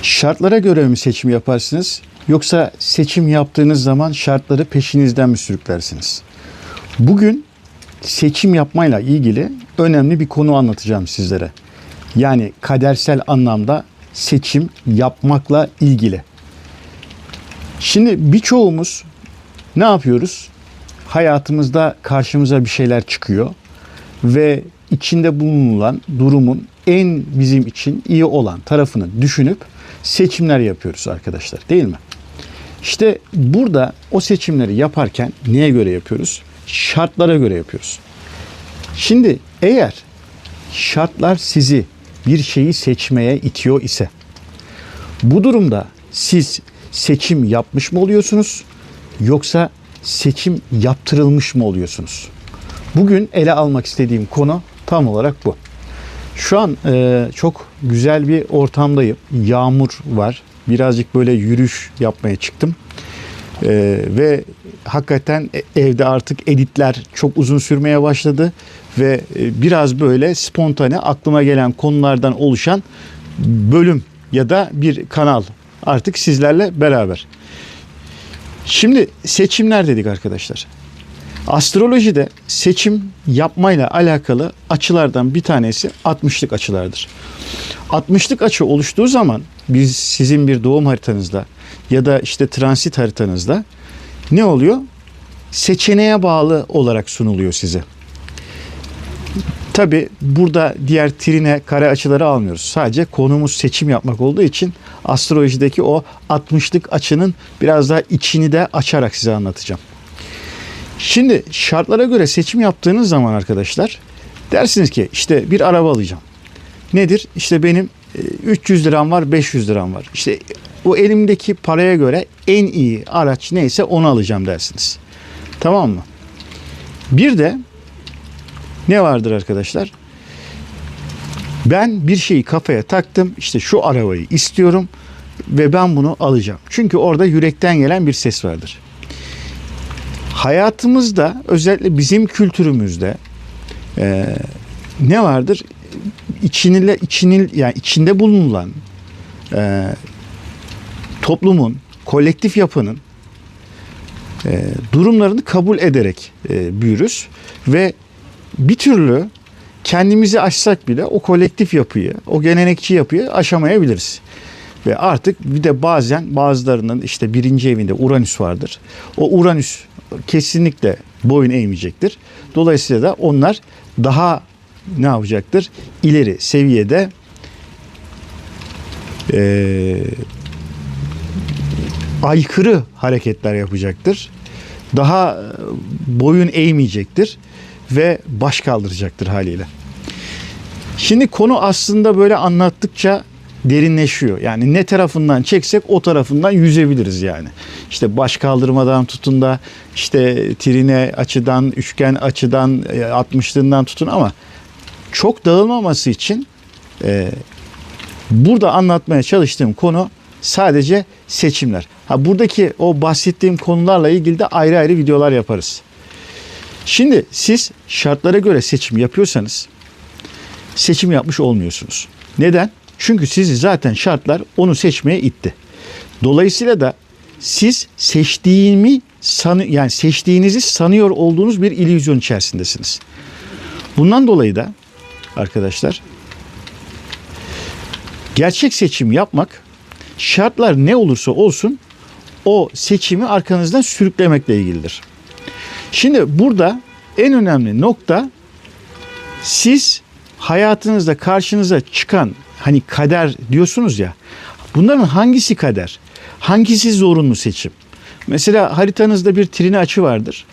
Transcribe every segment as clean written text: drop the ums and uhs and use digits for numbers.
Şartlara göre mi seçim yaparsınız? Yoksa seçim yaptığınız zaman şartları peşinizden mi sürüklersiniz? Bugün seçim yapmayla ilgili önemli bir konu anlatacağım sizlere. Yani kadersel anlamda seçim yapmakla ilgili. Şimdi birçoğumuz ne yapıyoruz? Hayatımızda karşımıza bir şeyler çıkıyor ve içinde bulunulan durumun en bizim için iyi olan tarafını düşünüp seçimler yapıyoruz arkadaşlar, değil mi? İşte burada o seçimleri yaparken neye göre yapıyoruz? Şartlara göre yapıyoruz. Şimdi eğer şartlar sizi bir şeyi seçmeye itiyor ise bu durumda siz seçim yapmış mı oluyorsunuz yoksa seçim yaptırılmış mı oluyorsunuz? Bugün ele almak istediğim konu tam olarak bu. Şu an çok güzel bir ortamdayım. Yağmur var. Birazcık böyle yürüyüş yapmaya çıktım. Ve hakikaten evde artık editler çok uzun sürmeye başladı. Ve biraz böyle spontane aklıma gelen konulardan oluşan bölüm ya da bir kanal artık sizlerle beraber. Şimdi seçimler dedik arkadaşlar. Astrolojide seçim yapmayla alakalı açılardan bir tanesi 60'lık açılardır. 60'lık açı oluştuğu zaman biz sizin bir doğum haritanızda ya da işte transit haritanızda ne oluyor? Seçeneğe bağlı olarak sunuluyor size. Tabi burada diğer trine kare açıları almıyoruz. Sadece konumuz seçim yapmak olduğu için astrolojideki o 60'lık açının biraz daha içini de açarak size anlatacağım. Şimdi şartlara göre seçim yaptığınız zaman arkadaşlar dersiniz ki işte bir araba alacağım. Nedir? İşte benim 300 liram var, 500 liram var. İşte o elimdeki paraya göre en iyi araç neyse onu alacağım dersiniz. Tamam mı? Bir de ne vardır arkadaşlar? Ben bir şeyi kafaya taktım. İşte şu arabayı istiyorum ve ben bunu alacağım. Çünkü orada yürekten gelen bir ses vardır. Hayatımızda özellikle bizim kültürümüzde ne vardır? Yani içinde bulunulan toplumun, kolektif yapının durumlarını kabul ederek büyürüz ve bir türlü kendimizi aşsak bile o kolektif yapıyı, o gelenekçi yapıyı aşamayabiliriz. Ve artık bir de bazen bazılarının işte birinci evinde Uranüs vardır. O Uranüs kesinlikle boyun eğmeyecektir. Dolayısıyla da onlar daha ne yapacaktır? İleri seviyede aykırı hareketler yapacaktır. Daha boyun eğmeyecektir ve baş kaldıracaktır haliyle. Şimdi konu aslında böyle anlattıkça derinleşiyor. Yani ne tarafından çeksek o tarafından yüzebiliriz yani. İşte baş kaldırmadan tutun da işte trine açıdan, üçgen açıdan, 60'lığından tutun ama çok dağılmaması için burada anlatmaya çalıştığım konu sadece seçimler. Buradaki o bahsettiğim konularla ilgili de ayrı ayrı videolar yaparız. Şimdi siz şartlara göre seçim yapıyorsanız seçim yapmış olmuyorsunuz. Neden? Çünkü sizi zaten şartlar onu seçmeye itti. Dolayısıyla da siz seçtiğinizi sanıyor olduğunuz bir illüzyon içerisindesiniz. Bundan dolayı da arkadaşlar gerçek seçim yapmak şartlar ne olursa olsun o seçimi arkanızdan sürüklemekle ilgilidir. Şimdi burada en önemli nokta siz hayatınızda karşınıza çıkan hani kader diyorsunuz ya, bunların hangisi kader? Hangisi zorunlu seçim? Mesela haritanızda bir trine açı vardır.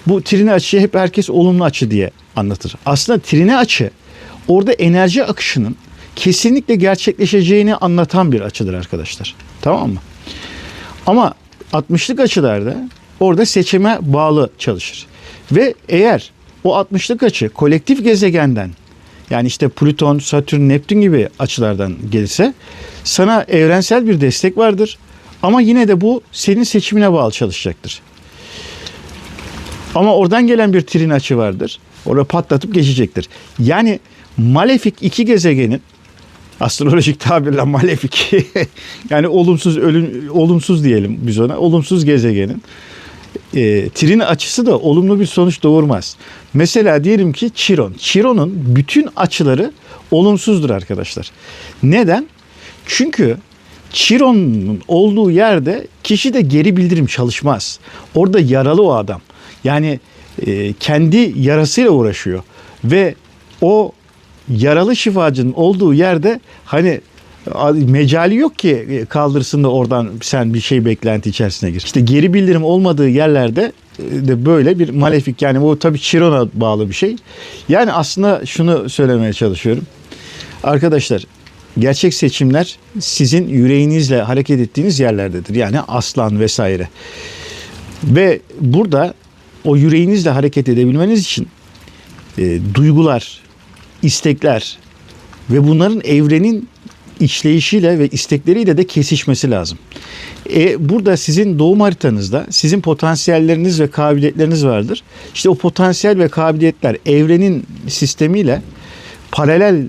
Bu trine açıyı hep herkes olumlu açı diye anlatır. Aslında trine açı orada enerji akışının kesinlikle gerçekleşeceğini anlatan bir açıdır arkadaşlar. Tamam mı? Ama 60'lık açılarda orada seçime bağlı çalışır. Ve eğer o 60'lık açı kolektif gezegenden yani işte Plüton, Satürn, Neptün gibi açılardan gelirse sana evrensel bir destek vardır. Ama yine de bu senin seçimine bağlı çalışacaktır. Ama oradan gelen bir trin açı vardır. Orada patlatıp geçecektir. Yani malefik iki gezegenin Astrolojik tabirle malefik. Yani olumsuz diyelim biz ona. Olumsuz gezegenin. Trin açısı da olumlu bir sonuç doğurmaz. Mesela diyelim ki Chiron. Chiron'un bütün açıları olumsuzdur arkadaşlar. Neden? Çünkü Chiron'un olduğu yerde kişide geri bildirim çalışmaz. Orada yaralı o adam. Yani kendi yarasıyla uğraşıyor. Ve o yaralı şifacının olduğu yerde hani mecali yok ki kaldırsın da oradan sen bir şey beklenti içerisine gir. İşte geri bildirim olmadığı yerlerde de böyle bir malefik, yani bu tabii Chiron'a bağlı bir şey. Yani aslında şunu söylemeye çalışıyorum. Arkadaşlar, gerçek seçimler sizin yüreğinizle hareket ettiğiniz yerlerdedir. Yani aslan vesaire. Ve burada o yüreğinizle hareket edebilmeniz için duygular, istekler ve bunların evrenin işleyişiyle ve istekleriyle de kesişmesi lazım. Burada sizin doğum haritanızda sizin potansiyelleriniz ve kabiliyetleriniz vardır. İşte o potansiyel ve kabiliyetler evrenin sistemiyle paralel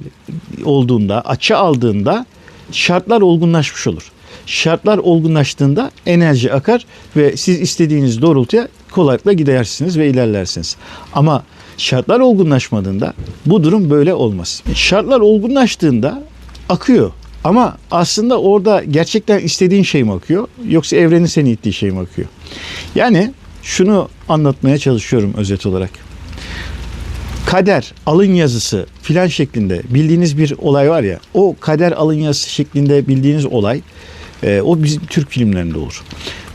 olduğunda, açı aldığında şartlar olgunlaşmış olur. Şartlar olgunlaştığında enerji akar ve siz istediğiniz doğrultuya kolaylıkla gidersiniz ve ilerlersiniz. Ama şartlar olgunlaşmadığında bu durum böyle olmaz. Şartlar olgunlaştığında akıyor. Ama aslında orada gerçekten istediğin şey mi akıyor, yoksa evrenin seni ittiği şey mi akıyor? Yani şunu anlatmaya çalışıyorum özet olarak. Kader, alın yazısı filan şeklinde bildiğiniz bir olay var ya, o kader alın yazısı şeklinde bildiğiniz olay o bizim Türk filmlerinde olur.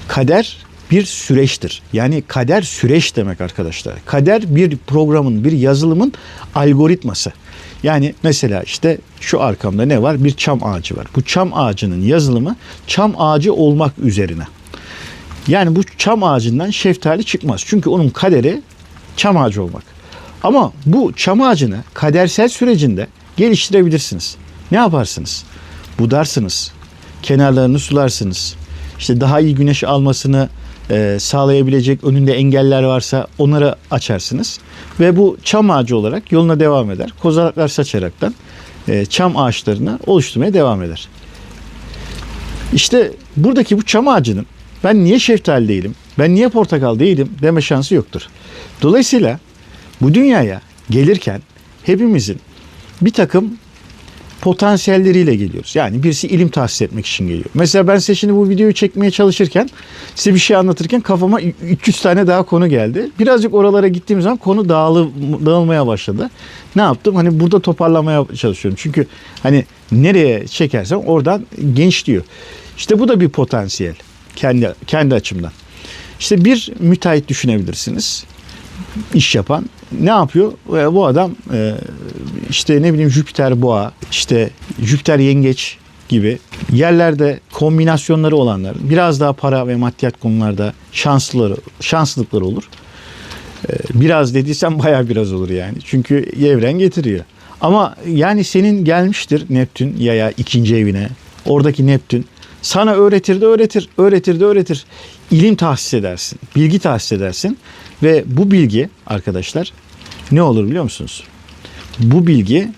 Kader bir süreçtir. Yani kader süreç demek arkadaşlar. Kader bir programın, bir yazılımın algoritması. Yani mesela işte şu arkamda ne var? Bir çam ağacı var. Bu çam ağacının yazılımı çam ağacı olmak üzerine. Yani bu çam ağacından şeftali çıkmaz. Çünkü onun kaderi çam ağacı olmak. Ama bu çam ağacını kadersel sürecinde geliştirebilirsiniz. Ne yaparsınız? Budarsınız. Kenarlarını sularsınız. İşte daha iyi güneş almasını sağlayabilecek önünde engeller varsa onları açarsınız. Ve bu çam ağacı olarak yoluna devam eder. Kozalaklar saçaraktan çam ağaçlarını oluşturmaya devam eder. İşte buradaki bu çam ağacının ben niye şeftali değilim, ben niye portakal değilim deme şansı yoktur. Dolayısıyla bu dünyaya gelirken hepimizin bir takım potansiyelleriyle geliyoruz. Yani birisi ilim tahsis etmek için geliyor. Mesela ben size şimdi bu videoyu çekmeye çalışırken, size bir şey anlatırken kafama 300 tane daha konu geldi. Birazcık oralara gittiğim zaman konu dağılmaya başladı. Ne yaptım? Hani burada toparlamaya çalışıyorum. Çünkü hani nereye çekersem oradan genişliyor. İşte bu da bir potansiyel kendi açımdan. İşte bir müteahhit düşünebilirsiniz. İş yapan ne yapıyor? Bu adam işte ne bileyim Jüpiter boğa, işte Jüpiter yengeç gibi yerlerde kombinasyonları olanlar, biraz daha para ve maddiyat konularda şanslıkları olur. Biraz dediysem bayağı biraz olur yani. Çünkü evren getiriyor. Ama yani senin gelmiştir Neptün yaya ikinci evine. Oradaki Neptün sana öğretir. İlim tahsis edersin, bilgi tahsis edersin ve bu bilgi arkadaşlar ne olur biliyor musunuz? Bu bilgi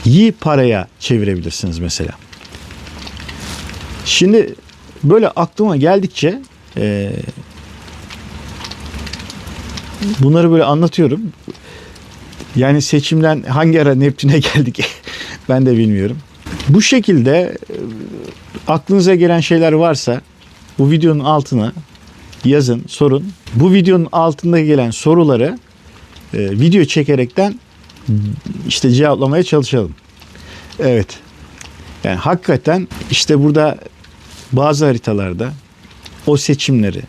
iyi paraya çevirebilirsiniz mesela. Şimdi böyle aklıma geldikçe bunları böyle anlatıyorum. Yani seçimden hangi ara Neptün'e geldik ben de bilmiyorum. Bu şekilde aklınıza gelen şeyler varsa bu videonun altına yazın, sorun. Bu videonun altında gelen soruları video çekerekten işte cevaplamaya çalışalım. Evet. Yani hakikaten işte burada bazı haritalarda o seçimleri,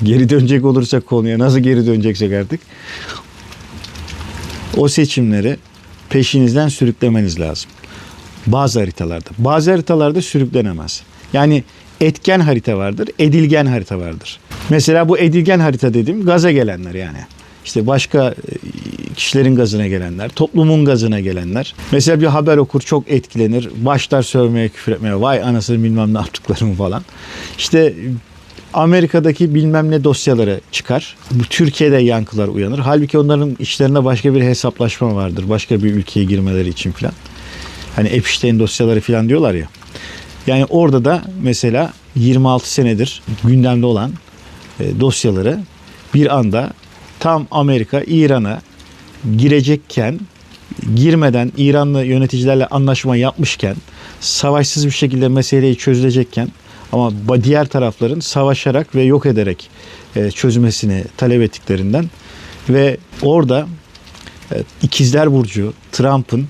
geri dönecek olursak konuya, nasıl geri döneceksek artık, o seçimleri peşinizden sürüklemeniz lazım. Bazı haritalarda. Bazı haritalarda sürüklenemez. Yani etken harita vardır, edilgen harita vardır. Mesela bu edilgen harita dediğim gaza gelenler yani. İşte başka kişilerin gazına gelenler, toplumun gazına gelenler. Mesela bir haber okur, çok etkilenir, başlar sövmeye, küfür etmeye, vay anasını bilmem ne yaptıklarım falan. İşte Amerika'daki bilmem ne dosyaları çıkar. Bu Türkiye'de yankılar uyanır. Halbuki onların içlerinde başka bir hesaplaşma vardır. Başka bir ülkeye girmeleri için falan. Hani Epstein dosyaları falan diyorlar ya. Yani orada da mesela 26 senedir gündemde olan dosyaları bir anda tam Amerika İran'a girecekken, girmeden İranlı yöneticilerle anlaşma yapmışken, savaşsız bir şekilde meseleyi çözülecekken ama diğer tarafların savaşarak ve yok ederek çözmesini talep ettiklerinden ve orada İkizler Burcu Trump'ın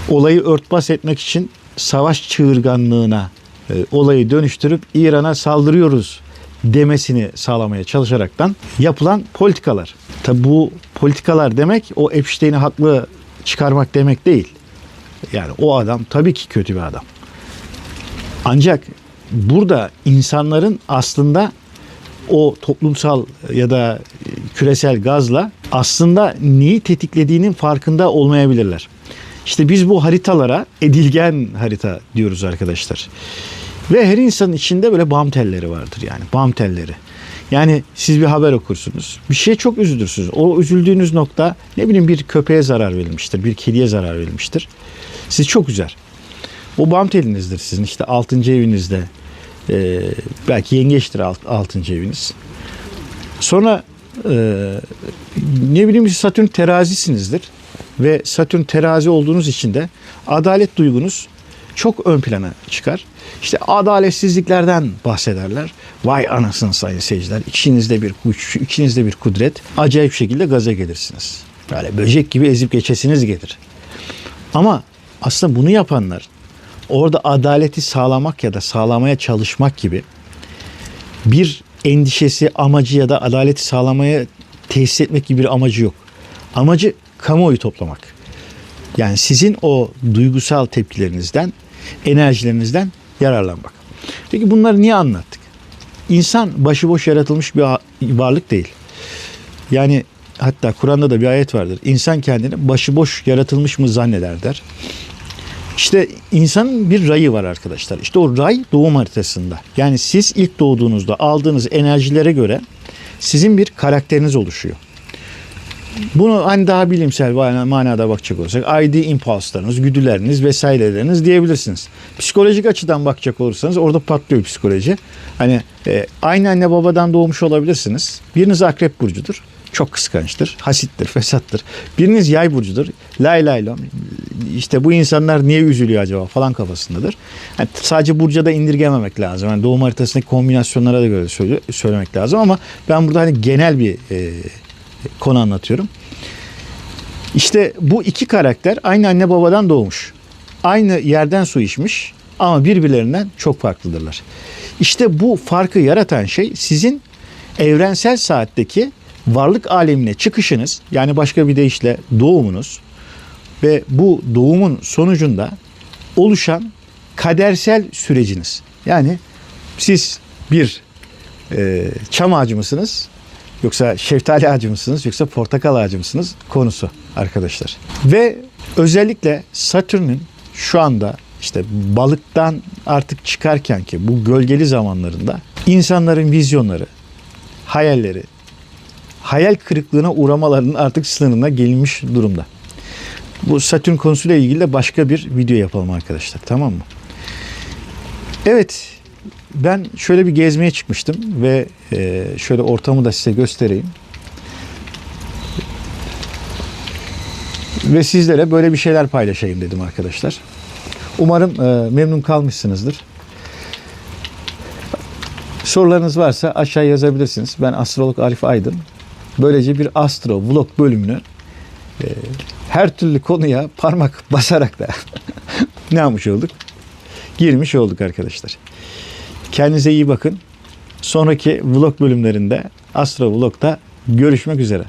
olayı örtbas etmek için savaş çığırganlığına olayı dönüştürüp İran'a saldırıyoruz demesini sağlamaya çalışaraktan yapılan politikalar. Tabi bu politikalar demek o Epstein'i haklı çıkarmak demek değil. Yani o adam tabii ki kötü bir adam. Ancak burada insanların aslında o toplumsal ya da küresel gazla aslında neyi tetiklediğinin farkında olmayabilirler. İşte biz bu haritalara edilgen harita diyoruz arkadaşlar. Ve her insanın içinde böyle bam telleri vardır yani. Bam telleri. Yani siz bir haber okursunuz. Bir şeye çok üzülürsünüz. O üzüldüğünüz nokta ne bileyim bir köpeğe zarar verilmiştir. Bir kediye zarar verilmiştir. Sizi çok üzer. O bam telinizdir sizin. İşte 6. evinizde. Belki yengeçtir 6. eviniz. Sonra ne bileyim Satürn terazisinizdir. Ve Satürn terazi olduğunuz için de adalet duygunuz çok ön plana çıkar. İşte adaletsizliklerden bahsederler. Vay anasını sayın seyirciler. İçinizde bir güç, içinizde bir kudret. Acayip şekilde gaza gelirsiniz. Böyle böcek gibi ezip geçesiniz gelir. Ama aslında bunu yapanlar orada adaleti sağlamak ya da sağlamaya çalışmak gibi bir endişesi, amacı ya da adaleti sağlamaya tesis etmek gibi bir amacı yok. Amacı kamuoyu toplamak. Yani sizin o duygusal tepkilerinizden, enerjilerinizden yararlanmak. Peki bunları niye anlattık? İnsan başıboş yaratılmış bir varlık değil. Yani hatta Kur'an'da da bir ayet vardır. İnsan kendini başıboş yaratılmış mı zanneder der. İşte insanın bir rayı var arkadaşlar. İşte o ray doğum haritasında. Yani siz ilk doğduğunuzda aldığınız enerjilere göre sizin bir karakteriniz oluşuyor. Bunu hani daha bilimsel manada bakacak olursak ID impulslarınız, güdüleriniz vesaireleriniz diyebilirsiniz. Psikolojik açıdan bakacak olursanız orada patlıyor psikoloji. Hani aynı anne babadan doğmuş olabilirsiniz. Biriniz akrep burcudur. Çok kıskançtır, hasittir, fesattır. Biriniz yay burcudur. Lay lay lom. İşte bu insanlar niye üzülüyor acaba falan kafasındadır. Yani sadece burca da indirgememek lazım. Yani doğum haritasındaki kombinasyonlara da göre söylemek lazım ama ben burada hani genel bir konu anlatıyorum. İşte bu iki karakter aynı anne babadan doğmuş. Aynı yerden su içmiş ama birbirlerinden çok farklıdırlar. İşte bu farkı yaratan şey sizin evrensel saatteki varlık alemine çıkışınız, yani başka bir deyişle doğumunuz ve bu doğumun sonucunda oluşan kadersel süreciniz. Yani siz bir çam ağacı mısınız? Yoksa şeftali ağacı mısınız? Yoksa portakal ağacı mısınız? Konusu arkadaşlar. Ve özellikle Satürn'ün şu anda işte balıktan artık çıkarken ki bu gölgeli zamanlarında insanların vizyonları, hayalleri, hayal kırıklığına uğramalarının artık sınırına gelinmiş durumda. Bu Satürn konusuyla ilgili de başka bir video yapalım arkadaşlar. Tamam mı? Evet. Ben şöyle bir gezmeye çıkmıştım ve şöyle ortamı da size göstereyim. Ve sizlere böyle bir şeyler paylaşayım dedim arkadaşlar. Umarım memnun kalmışsınızdır. Sorularınız varsa aşağıya yazabilirsiniz. Ben astrolog Arif Aydın. Böylece bir astro vlog bölümünü her türlü konuya parmak basarak da ne yapmış olduk? Girmiş olduk arkadaşlar. Kendinize iyi bakın. Sonraki vlog bölümlerinde Astro Vlog'da görüşmek üzere.